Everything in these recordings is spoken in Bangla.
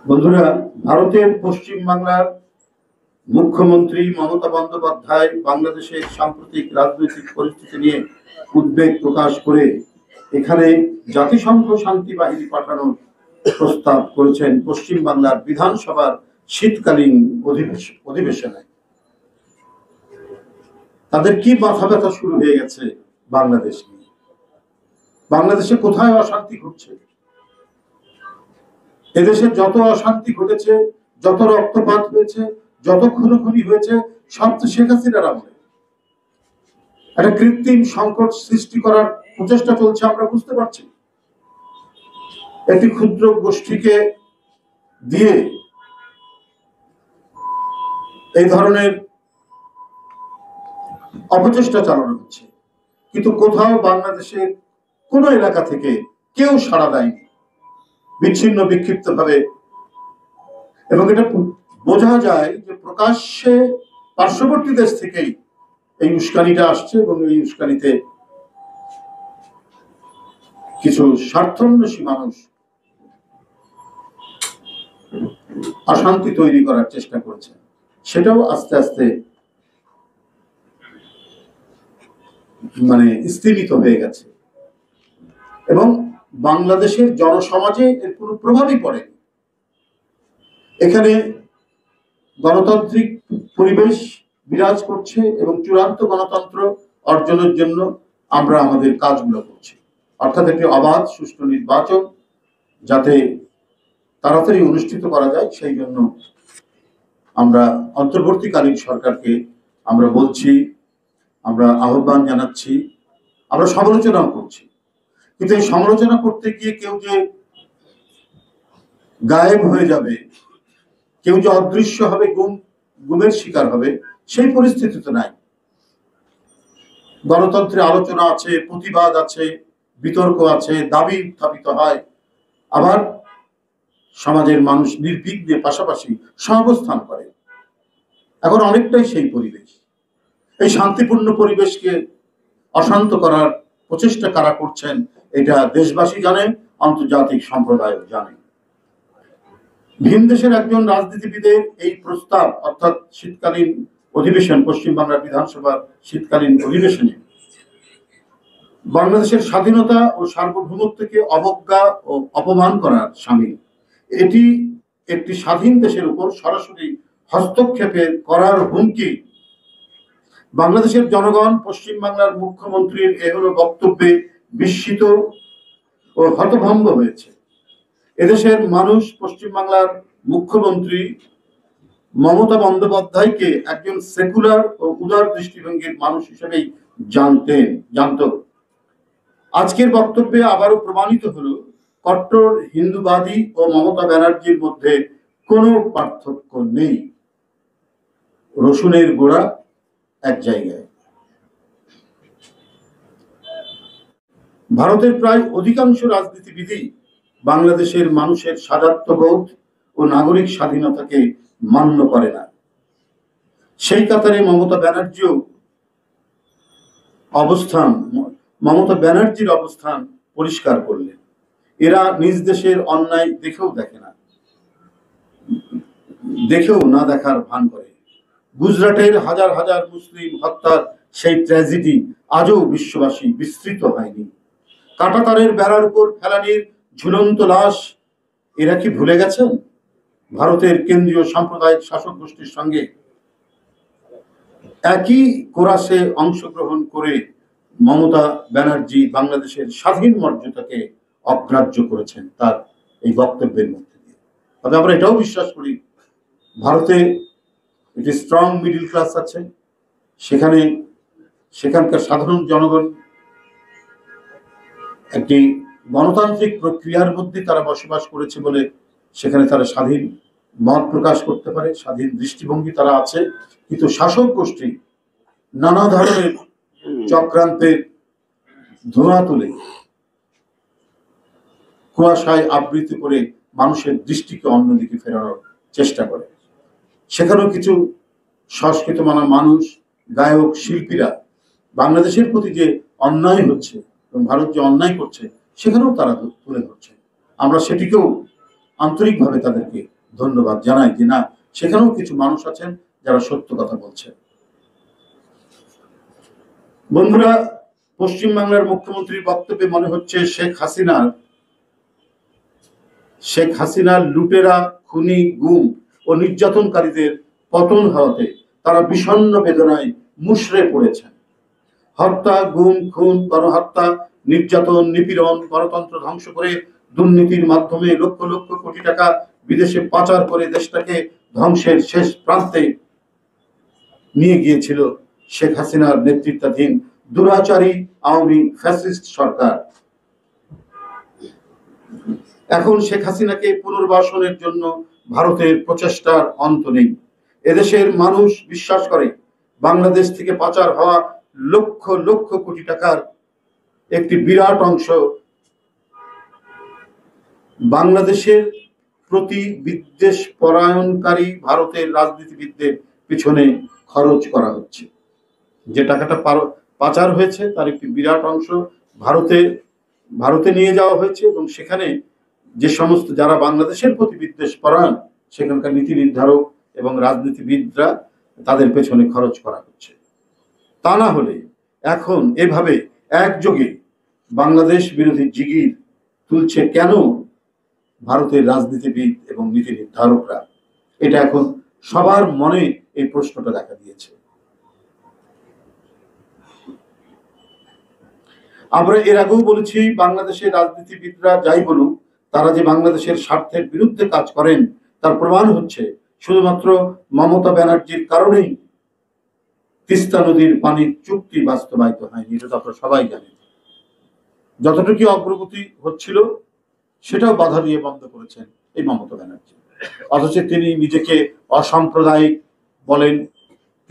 বন্ধুরা, ভারতের পশ্চিম বাংলার মুখ্যমন্ত্রী মমতা বন্দ্যোপাধ্যায় বাংলাদেশের সাম্প্রতিক রাজনৈতিক পরিস্থিতি নিয়ে উদ্বেগ প্রকাশ করে এখানে জাতিসংঘ শান্তি বাহিনী পাঠানোর প্রস্তাব করেছেন পশ্চিম বাংলার বিধানসভার শীতকালীন অধিবেশনে। তাদের কি মাথা ব্যথা শুরু হয়ে গেছে বাংলাদেশ নিয়ে? বাংলাদেশে কোথায় অশান্তি ঘটছে? এদেশে যত অশান্তি ঘটেছে, যত রক্তপাত হয়েছে, যত খুনোখুনি হয়েছে, সব তো শেখ হাসিনার আমলে। একটা কৃত্রিম সংকট সৃষ্টি করার প্রচেষ্টা চলছে, আমরা বুঝতে পারছি। একটি ক্ষুদ্র গোষ্ঠীকে দিয়ে এই ধরনের অপচেষ্টা চালানো হচ্ছে, কিন্তু কোথাও বাংলাদেশের কোন এলাকা থেকে কেউ সাড়া দেয়নি, বিচ্ছিন্ন বিক্ষিপ্ত ভাবে। এবং এটা বোঝা যায় যে প্রকাশ্যে পার্শ্ববর্তী দেশ থেকেই এই উস্কানিটা আসছে, এবং এই উস্কানিতে কিছু স্বার্থান্বেষী মানুষ অশান্তি তৈরি করার চেষ্টা করেছে। সেটাও আস্তে আস্তে স্তিমিত হয়ে গেছে, এবং বাংলাদেশের জনসমাজে এর কোনো প্রভাবই পড়েনি। এখানে গণতান্ত্রিক পরিবেশ বিরাজ করছে, এবং চূড়ান্ত গণতন্ত্র অর্জনের জন্য আমরা আমাদের কাজগুলো করছি। অর্থাৎ একটি অবাধ সুষ্ঠু নির্বাচন যাতে তাড়াতাড়ি অনুষ্ঠিত করা যায়, সেই জন্য আমরা অন্তর্বর্তীকালীন সরকারকে আমরা বলছি, আমরা আহ্বান জানাচ্ছি, আমরা সমালোচনাও করছি। কিন্তু এই সমালোচনা করতে গিয়ে কেউ যে গায়েব হয়ে যাবে, কেউ যে অদৃশ্য হবে, গুমের শিকার হবে, সেই পরিস্থিতি তো নাই। গণতন্ত্রে আলোচনা আছে, প্রতিবাদ আছে, বিতর্ক আছে, দাবি উত্থাপিত হয়, আবার সমাজের মানুষ নির্বিঘ্নে পাশাপাশি সহাবস্থান করে। এখন অনেকটাই সেই পরিবেশ। এই শান্তিপূর্ণ পরিবেশকে অশান্ত করার প্রচেষ্টা কারা করছেন, এটা দেশবাসী জানেন, আন্তর্জাতিক সম্প্রদায় জানে। ভিন দেশের একজন রাজনীতিবিদের এই প্রস্তাব, অর্থাৎ শীতকালীন অধিবেশন, পশ্চিম বাংলার বিধানসভার শীতকালীন অধিবেশনে বাংলাদেশের স্বাধীনতা ও সার্বভৌমত্বকে অবজ্ঞা ও অপমান করার সামিল। এটি একটি স্বাধীন দেশের উপর সরাসরি হস্তক্ষেপের করার হুমকি। বাংলাদেশের জনগণ পশ্চিম বাংলার মুখ্যমন্ত্রীর এহলো বক্তব্যে বিস্মিত ও হতভম্ব হয়েছে। এদেশের মানুষ পশ্চিম বাংলার মুখ্যমন্ত্রী মমতা বন্দ্যোপাধ্যায়কে একজন সেকুলার ও উদার দৃষ্টিভঙ্গির মানুষ হিসেবেই জানত। আজকের বক্তব্যে আবারও প্রমাণিত হলো, কট্টর হিন্দুবাদী ও মমতা ব্যানার্জির মধ্যে কোনো পার্থক্য নেই। রসুনের গোড়া এক জায়গায়। ভারতের প্রায় অধিকাংশ রাজনীতিবিদই বাংলাদেশের মানুষের স্বাধীনতাবোধ ও নাগরিক স্বাধীনতাকে মান্য করে না। সেই কাতারে মমতা ব্যানার্জির অবস্থান পরিষ্কার করলেন। এরা নিজ দেশের অন্যায় দেখেও না দেখার ভান করে। গুজরাটের হাজার হাজার মুসলিম হত্যার সেই ট্র্যাজেডি আজও বিশ্ববাসী বিস্মৃত হয়নি। কাঁটাতারের বেড়ার উপর ফেলানির ঝুলন্ত লাশ এরা কি ভুলে গেছেন? ভারতের কেন্দ্রীয় সাম্প্রদায়িক শাসক গোষ্ঠীর সঙ্গে একই কোরাসে অংশগ্রহণ করে মমতা ব্যানার্জি বাংলাদেশের স্বাধীন মর্যাদাকে অগ্রাহ্য করেছেন তার এই বক্তব্যের মধ্যে দিয়ে। তবে আমরা এটাও বিশ্বাস করি, ভারতে একটি স্ট্রং মিডল ক্লাস আছে, সেখানকার সাধারণ জনগণ একটি গণতান্ত্রিক প্রক্রিয়ার মধ্যে তারা বসবাস করেছে বলে সেখানে তারা স্বাধীন মত প্রকাশ করতে পারে, স্বাধীন দৃষ্টিভঙ্গি তারা আছে। কিন্তু শাসক গোষ্ঠী নানা ধরনের চক্রান্তের ধোঁয়া তুলে কুয়াশায় আবৃত করে মানুষের দৃষ্টিকে অন্যদিকে ফেরানোর চেষ্টা করে। সেখানেও কিছু সংস্কৃত মানা মানুষ, গায়ক, শিল্পীরা বাংলাদেশের প্রতি যে অন্যায় হচ্ছে এবং ভারত যে অন্যায় করছে সেখানেও তারা তুলে ধরছে। আমরা সেটিকেও আন্তরিকভাবে তাদেরকে ধন্যবাদ জানাই যে না, সেখানেও কিছু মানুষ আছেন যারা সত্য কথা বলছেন। বন্ধুরা, পশ্চিমবাংলার মুখ্যমন্ত্রীর বক্তব্যে মনে হচ্ছে শেখ হাসিনার লুটেরা, খুনি, গুম ও নির্যাতনকারীদের পতন হওয়াতে তারা বিষণ্ণ বেদনায় মুষড়ে পড়েছেন। হত্যা, গুম, খুন, গণহত্যা, নির্যাতন, নিপীড়ন, গণতন্ত্র ধ্বংস করে দুর্নীতির মাধ্যমে লক্ষ লক্ষ কোটি টাকা বিদেশে পাচার করে দেশটাকে ধ্বংসের শেষ প্রান্তে নিয়ে গিয়েছিল শেখ হাসিনার নেতৃত্বাধীন দুরাচারী আওয়ামী ফ্যাসিস্ট সরকার। এখন শেখ হাসিনাকে পুনর্বাসনের জন্য ভারতের প্রচেষ্টার অন্ত নেই। এদেশের মানুষ বিশ্বাস করে বাংলাদেশ থেকে পাচার হওয়া লক্ষ লক্ষ কোটি টাকার একটি বিরাট অংশ বাংলাদেশের প্রতি বিদ্বেষ পরায়ণকারী ভারতের রাজনীতিবিদদের পিছনে খরচ করা হচ্ছে। যে টাকাটা পাচার হয়েছে তার একটি বিরাট অংশ ভারতে নিয়ে যাওয়া হয়েছে এবং সেখানে যে সমস্ত যারা বাংলাদেশের প্রতি বিদ্বেষ পরায়ণ সেখানকার নীতি নির্ধারক এবং রাজনীতিবিদরা তাদের পেছনে খরচ করা হচ্ছে। তা না হলে এখন এভাবে একযোগে বাংলাদেশ বিরোধী জিগির তুলছে কেন ভারতের রাজনীতিবিদ এবং নীতি নির্ধারকরা? এটা এখন সবার মনে এই প্রশ্নটা দেখা দিয়েছে। আমরা এর আগেও বলেছি, বাংলাদেশের রাজনীতিবিদরা যাই বলুক, তারা যে বাংলাদেশের স্বার্থের বিরুদ্ধে কাজ করেন তার প্রমাণ হচ্ছে শুধুমাত্র মমতা ব্যানার্জির কারণেই তিস্তা নদীর পানির চুক্তি বাস্তবায়িত হয়নি। এটা তো আপনারা সবাই জানেন। যতটুকু অগ্রগতি হচ্ছিল সেটাও বাধা দিয়ে বন্ধ করেছেন এই মমতা ব্যানার্জি। অথচ তিনি নিজেকে অসাম্প্রদায়িক বলেন,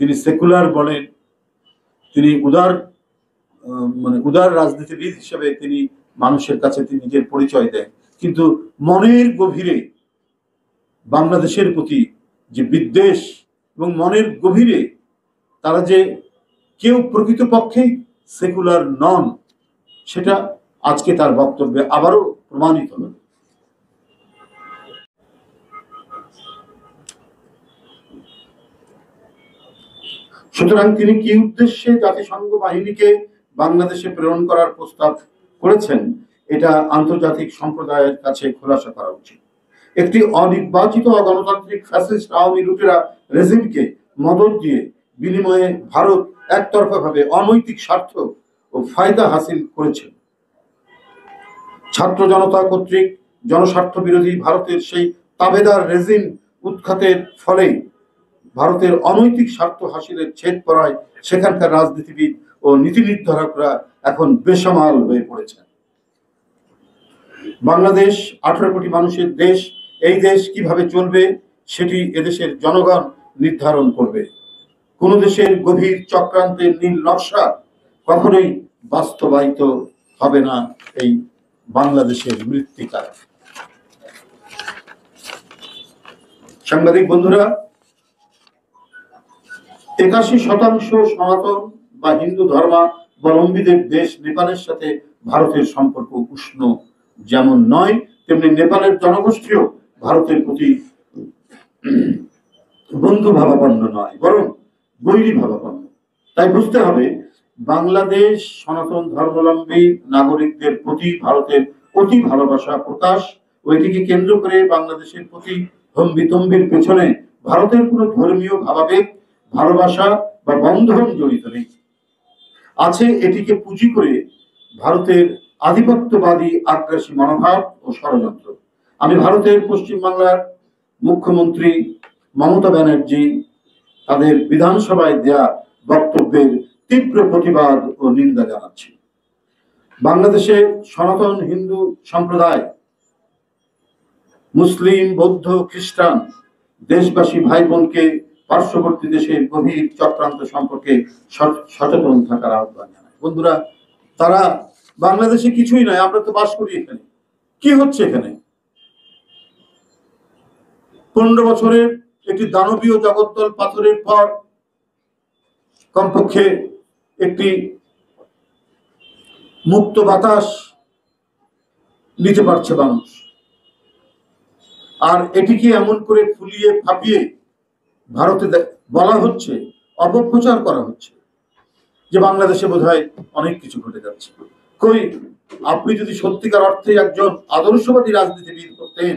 তিনি সেকুলার বলেন, তিনি উদার রাজনীতিবিদ হিসেবে তিনি মানুষের কাছে তিনি নিজের পরিচয় দেন, কিন্তু মনের গভীরে বাংলাদেশের প্রতি যে বিদ্বেষ এবং মনের গভীরে তারা যে কেউ প্রকৃতপক্ষেই সেকুলার নন, সেটা আজকে তার বক্তব্যে আবারও প্রমাণিত হল। সুতরাং তিনি কি উদ্দেশ্যে জাতিসংঘ বাহিনীকে বাংলাদেশে প্রেরণ করার প্রস্তাব করেছেন, এটা আন্তর্জাতিক সম্প্রদায়ের কাছে খোলাসা করা উচিত। একটি অনির্বাচিত অগণতান্ত্রিক ফ্যাসিস্ট আওয়ামী লুটেরা রেজিমকে মদত দিয়ে বিনিময়ে ভারত একতরফাভাবে অনৈতিক স্বার্থ ও ফায়দা হাসিল করেছে। ছাত্র জনতা কর্তৃক জনস্বার্থ বিরোধী ভারতের সেই তাবেদার রেজিম উৎখাতের ফলে ভারতের অনৈতিক স্বার্থ হাসিলের ছেদ পড়ায় সেখানকার রাজনীতিবিদ ও নীতি নির্ধারকরা এখন বেসামাল হয়ে পড়েছে। বাংলাদেশ 18 কোটি মানুষের দেশ। এই দেশ কিভাবে চলবে সেটি এদেশের জনগণ নির্ধারণ করবে। কোন দেশের গভীর চক্রান্তের নীল নকশা কখনোই বাস্তবায়িত হবে না এই বাংলাদেশের মৃত্তিকায়। সাংবাদিক বন্ধুরা, 81% সনাতন বা হিন্দু ধর্মাবলম্বীদের দেশ নেপালের সাথে ভারতের সম্পর্ক উষ্ণ যেমন নয়, তেমনি নেপালের জনগোষ্ঠীও ভারতের প্রতি বন্ধু ভাবাপন্ন নয়, বরং বৈরী ভাবাপন্ন। তাই বুঝতে হবে, বাংলাদেশ সনাতন ধর্মাবলম্বী নাগরিকদের প্রতি ভারতের অতি ভালোবাসা প্রকাশ, ওইটিকে কেন্দ্র করে বাংলাদেশের প্রতি হম্বিতম্বির পেছনে ভারতের কোনো ধর্মীয় ভাবাবেগ, ভালোবাসা বা বন্ধন জড়িত নেই। আছে এটিকে পুঁজি করে ভারতের আধিপত্যবাদী আগ্রাসী মনোভাব ও ষড়যন্ত্র। আমি ভারতের পশ্চিমবাংলার মুখ্যমন্ত্রী মমতা ব্যানার্জি তাদের বিধানসভায় দেয়া বক্তব্যের তীব্র প্রতিবাদ ও নিন্দা জানাচ্ছি। বাংলাদেশের সনাতন হিন্দু সম্প্রদায়, মুসলিম, বৌদ্ধ, খ্রিস্টান দেশবাসী ভাই বোনকে পার্শ্ববর্তী দেশের গভীর চক্রান্ত সম্পর্কে সচেতন থাকার আহ্বান জানায়। বন্ধুরা, তারা বাংলাদেশে কিছুই নয়, আমরা তো বাস করি এখানে। কি হচ্ছে এখানে? 15 বছরের একটি দানবীয় জগদ্দল পাথরের পর কমপক্ষে একটি মুক্ত বাতাস নিতে পারছে মানুষ। আর এটিকে এমন করে ফুলিয়ে ফাঁপিয়ে ভারতে বলা হচ্ছে, অপপ্রচার করা হচ্ছে যে বাংলাদেশে বোধহয় অনেক কিছু ঘটে যাচ্ছে। কই, আপনি যদি সত্যিকার অর্থে একজন আদর্শবাদী রাজনীতিবিদ করতেন,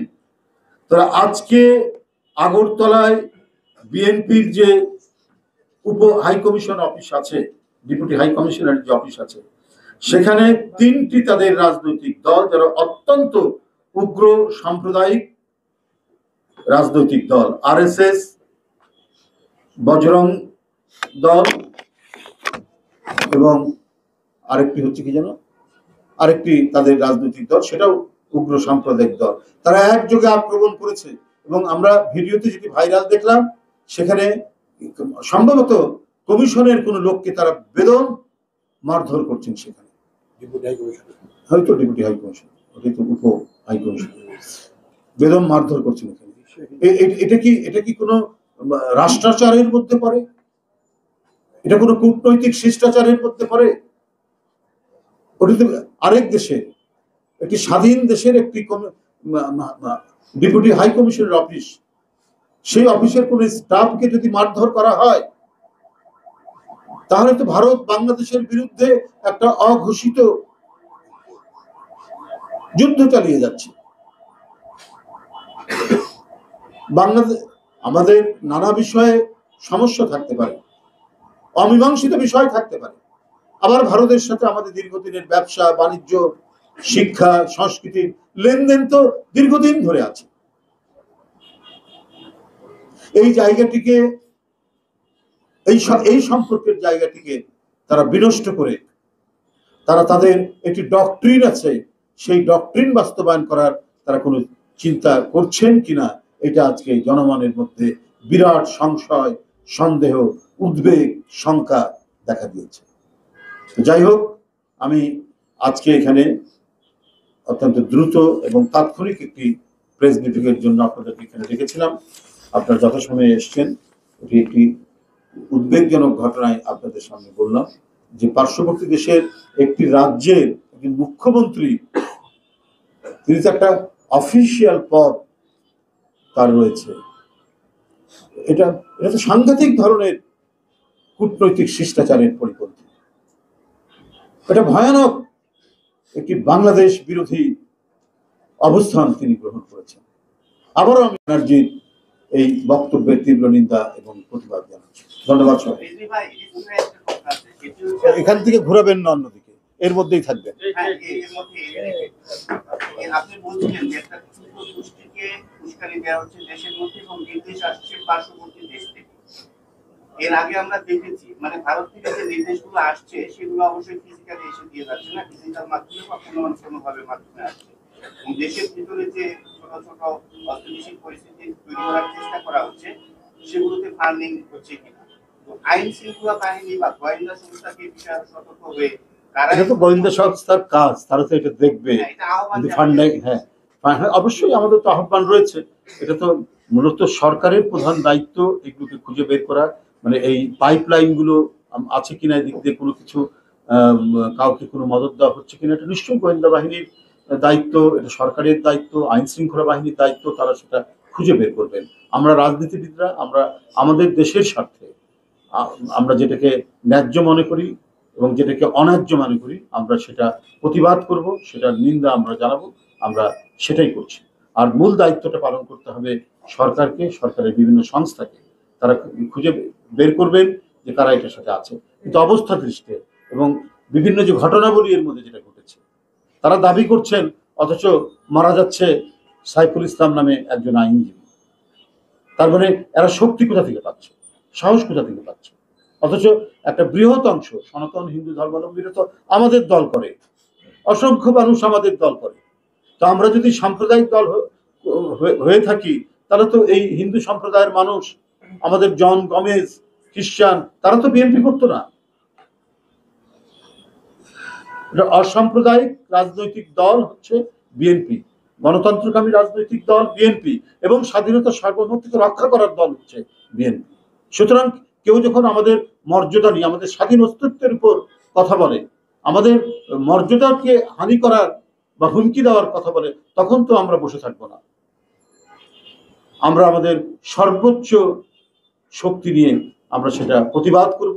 তারা আজকে আগরতলায় বিএনপির যে উপ হাই কমিশন অফিস আছে, ডেপুটি হাই কমিশনার যে অফিস আছে, সেখানে 3টি তাদের রাজনৈতিক দল, যারা অত্যন্ত উগ্র সাম্প্রদায়িক রাজনৈতিক দল, আরএসএস, বজরং দল এবং আরেকটি হচ্ছে কি যেন, আরেকটি তাদের রাজনৈতিক দল, সেটাও উগ্র সাম্প্রদায়িক দল, তারা একযোগে আক্রমণ করেছে। এবং আমরা ভিডিওতে যেটি ভাইরাল দেখলাম, সেখানে সম্ভবত কমিশনের কোন লোককে তারা বেদম মারধর করছেন, সেখানে হয়তো ডেপুটি হাই কমিশন, ওটাই তো উপ হাই কমিশন, বেদম মারধর করছেন এখানে। এটা কি কোনো রাষ্ট্রাচারের মধ্যে পড়ে? এটা কোনো কূটনৈতিক শিষ্টাচারের মধ্যে পড়ে? ওটা তো আরেক দেশের, একটি স্বাধীন দেশের একটি ডেপুটি হাই কমিশনের অফিস, সেই অফিসের কোন স্টাফকে যদি মারধর করা হয়, তাহলে তো ভারত বাংলাদেশের বিরুদ্ধে একটা অঘোষিত যুদ্ধ চালিয়ে যাচ্ছে। বাংলাদেশ, আমাদের নানা বিষয়ে সমস্যা থাকতে পারে, অমীমাংসিত বিষয় থাকতে পারে, আবার ভারতের সাথে আমাদের দীর্ঘদিনের ব্যবসা বাণিজ্য, শিক্ষা, সংস্কৃতির লেনদেন তো দীর্ঘদিন ধরে আছে। এই জায়গাটিকে, এই সম্পর্কের জায়গাটিকে তারা বিনষ্ট করে, তারা তাদের একটি ডক্ট্রিন আছে, সেই ডক্ট্রিন বাস্তবায়ন করার তারা কোনো চিন্তা করছেন কিনা, এটা আজকে জনমনের মধ্যে বিরাট সংশয়, সন্দেহ, উদ্বেগ, শঙ্কা দেখা দিয়েছে। যাই হোক, আমি আজকে এখানে অত্যন্ত দ্রুত এবং তাৎক্ষণিক একটি প্রেস ব্রিফিংয়ের জন্য আপনাদেরকে এখানে রেখেছিলাম। আপনারা যথাসময়ে এসছেন। এটি একটি উদ্বেগজনক ঘটনায় আপনাদের সামনে বললাম যে পার্শ্ববর্তী দেশের একটি রাজ্যের একজন মুখ্যমন্ত্রী, তিনি তো একটা অফিসিয়াল পদ তার রয়েছে, এটা তো সাংঘাতিক ধরনের কূটনৈতিক শিষ্টাচারের পরিপন্থী। এটা ভয়ানক একটি বাংলাদেশ বিরোধী অবস্থান তিনি গ্রহণ করেছেন। আবারও আমি ব্যানার্জির এই বক্তব্যের তীব্র নিন্দা এবং প্রতিবাদ জানাচ্ছি। ধন্যবাদ সবাই। এখান থেকে ঘুরাবেন না, অন্যদিকে, এর মধ্যেই থাকবেন। আপনি বলছিলেন যে একটা গোষ্ঠীকে উস্কানি দেওয়া হচ্ছে দেশের মধ্যে এবং নির্দেশ আসছে পার্শ্ববর্তী দেশ থেকে। এর আগে আমরা দেখেছি, মানে ভারত থেকে যে নির্দেশগুলো আসছে সেগুলো অবশ্যই ফিজিক্যালি এসে দিয়ে যাচ্ছে না, ডিজিটাল মাধ্যমে বা কোনোভাবে মাধ্যমে আসছে। এবং দেশের ভিতরে যে ছোট ছোট অস্থিতিশীল পরিস্থিতি তৈরি করার চেষ্টা করা হচ্ছে, সেগুলোতে ফান্ডিং হচ্ছে কিনা। তো আইন শৃঙ্খলা বাহিনী বা গোয়েন্দা সংস্থাকে বিষয়ে সতর্ক হয়ে, এটা তো গোয়েন্দা সংস্থার কাজ, তারা তো এটা দেখবে। হ্যাঁ, অবশ্যই আমাদের তো আহ্বান রয়েছে। এটা তো মূলত সরকারের প্রধান দায়িত্ব এগুলোকে খুঁজে বের করা, মানে এই পাইপলাইন গুলো আছে কিনা, এদিক দিয়ে কোনো কিছু কাউকে কোনো মদত দেওয়া হচ্ছে কিনা, এটা নিশ্চয়ই গোয়েন্দা বাহিনীর দায়িত্ব, এটা সরকারের দায়িত্ব, আইন শৃঙ্খলা বাহিনীর দায়িত্ব, তারা সেটা খুঁজে বের করবেন। আমরা রাজনীতিবিদরা, আমরা আমাদের দেশের স্বার্থে আমরা যেটাকে ন্যায্য মনে করি এবং যেটাকে অন্যায্য মনে করি, আমরা সেটা প্রতিবাদ করব, সেটার নিন্দা আমরা জানাবো, আমরা সেটাই করছি। আর মূল দায়িত্বটা পালন করতে হবে সরকারকে, সরকারের বিভিন্ন সংস্থাকে। তারা খুঁজে বের করবেন যে কারা এটার সাথে আছে। কিন্তু অবস্থা দৃষ্টে এবং বিভিন্ন যে ঘটনাবলী এর মধ্যে যেটা ঘটেছে, তারা দাবি করছেন, অথচ মারা যাচ্ছে সাইফুল ইসলাম নামে একজন আইনজীবী। তার মানে এরা শক্তি কোথা থেকে পাচ্ছে, সাহস কোথা থেকে পাচ্ছে? অথচ একটা বৃহৎ অংশ সনাতন হিন্দু ধর্মাবলম্বীরা তো আমাদের দল করে, অসংখ্য মানুষ আমাদের দল করে। তো আমরা যদি সাম্প্রদায়িক দল হয়ে থাকি, তাহলে তো এই হিন্দু সম্প্রদায়ের মানুষ, আমাদের জন গমেজ, খ্রিস্টান, তারা তো বিএনপি করতো না। অসাম্প্রদায়িক রাজনৈতিক দল হচ্ছে বিএনপি, গণতন্ত্রকামী রাজনৈতিক দল বিএনপি, এবং স্বাধীনতা সার্বভৌমত্বকে রক্ষা করার দল হচ্ছে বিএনপি। সুতরাং কেউ যখন আমাদের মর্যাদা নিয়ে, আমাদের স্বাধীন অস্তিত্বের উপর কথা বলে, আমাদের মর্যাদাকে হানি করার বা হুমকি দেওয়ার কথা বলে, তখন তো আমরা বসে থাকবো না। আমরা আমাদের সর্বোচ্চ শক্তি নিয়ে আমরা সেটা প্রতিবাদ করব।